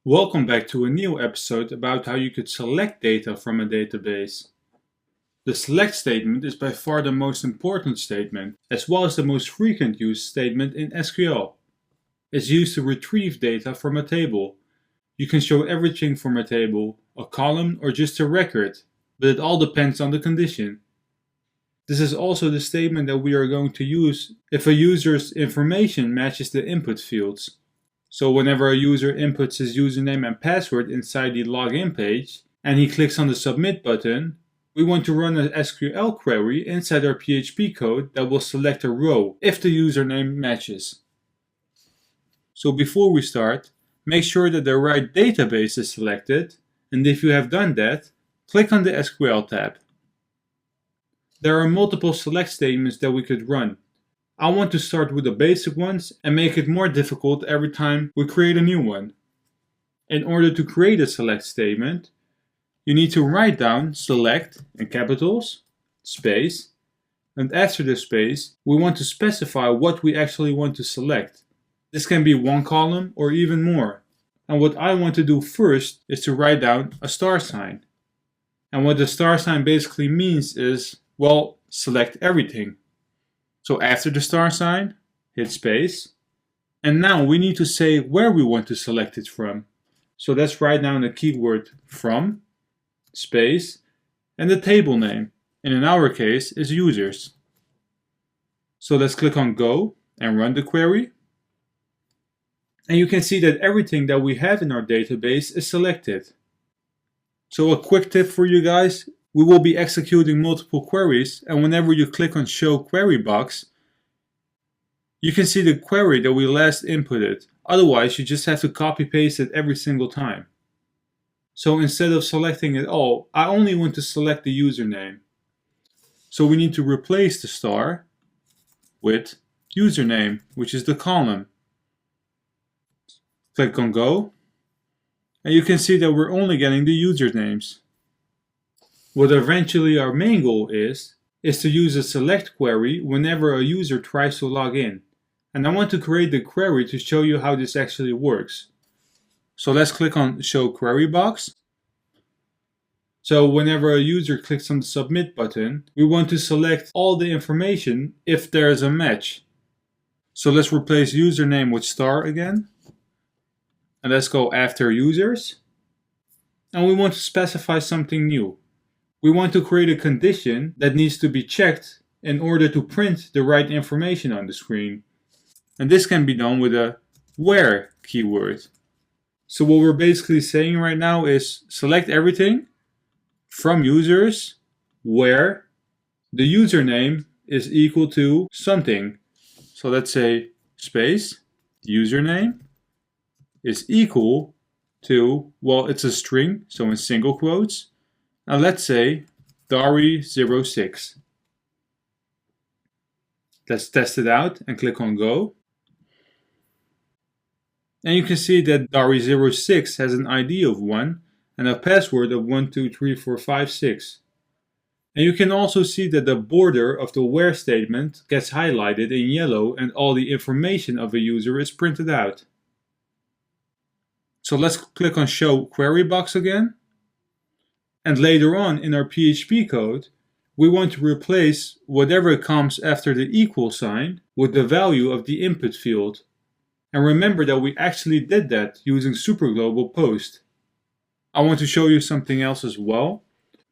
Welcome back to a new episode about how you could select data from a database. The select statement is by far the most important statement, as well as the most frequent used statement in SQL. It's used to retrieve data from a table. You can show everything from a table, a column, or just a record, but it all depends on the condition. This is also the statement that we are going to use if a user's information matches the input fields. So whenever a user inputs his username and password inside the login page, and he clicks on the submit button, we want to run an SQL query inside our PHP code that will select a row if the username matches. So before we start, make sure that the right database is selected, and if you have done that, click on the SQL tab. There are multiple select statements that we could run. I want to start with the basic ones and make it more difficult every time we create a new one. In order to create a select statement, you need to write down select in capitals, space, and after the space, we want to specify what we actually want to select. This can be one column or even more. And what I want to do first is to write down a star sign. And what the star sign basically means is, well, select everything. So after the star sign, hit space. And now we need to say where we want to select it from. So let's write down the keyword from, space, and the table name. And in our case is users. So let's click on go and run the query. And you can see that everything that we have in our database is selected. So a quick tip for you guys. We will be executing multiple queries, and whenever you click on Show Query Box, you can see the query that we last inputted. Otherwise, you just have to copy-paste it every single time. So instead of selecting it all, I only want to select the username. So we need to replace the star with username, which is the column. Click on Go, and you can see that we're only getting the usernames. What eventually our main goal is to use a select query whenever a user tries to log in. And I want to create the query to show you how this actually works. So let's click on Show Query Box. So whenever a user clicks on the Submit button, we want to select all the information if there is a match. So let's replace username with star again. And let's go after users. And we want to specify something new. We want to create a condition that needs to be checked in order to print the right information on the screen. And this can be done with a where keyword. So what we're basically saying right now is select everything from users where the username is equal to something. So let's say space, username is equal to, well, it's a string, so in single quotes. And let's say Dari06. Let's test it out and click on Go. And you can see that Dari06 has an ID of 1 and a password of 123456. And you can also see that the border of the where statement gets highlighted in yellow and all the information of a user is printed out. So let's click on Show Query Box again. And later on in our PHP code, we want to replace whatever comes after the equal sign with the value of the input field. And remember that we actually did that using superglobal post. I want to show you something else as well,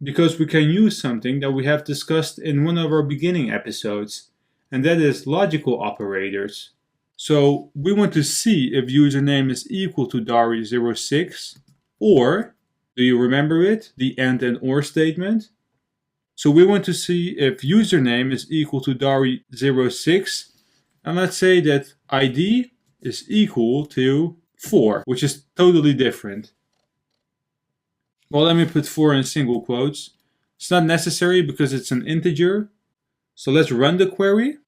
because we can use something that we have discussed in one of our beginning episodes, and that is logical operators. So we want to see if username is equal to Dari06, or do you remember it? The AND and OR statement. So we want to see if username is equal to Dari06. And let's say that ID is equal to 4, which is totally different. Well, let me put 4 in single quotes. It's not necessary because it's an integer. So let's run the query.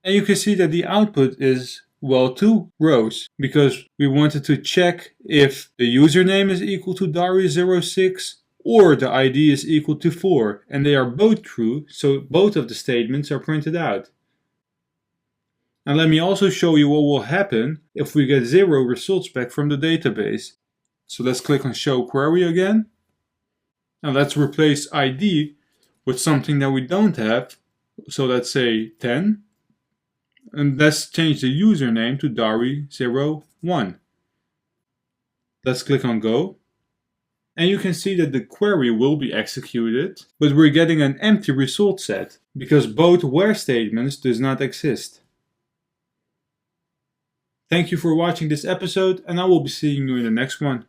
And you can see that the output is, well, 2 rows, because we wanted to check if the username is equal to Dari06 or the ID is equal to 4, and they are both true, so both of the statements are printed out. And let me also show you what will happen if we get 0 results back from the database. So let's click on Show Query again. And let's replace ID with something that we don't have. So let's say 10. And let's change the username to Dari01. Let's click on Go. And you can see that the query will be executed, but we're getting an empty result set because both where statements does not exist. Thank you for watching this episode, and I will be seeing you in the next one.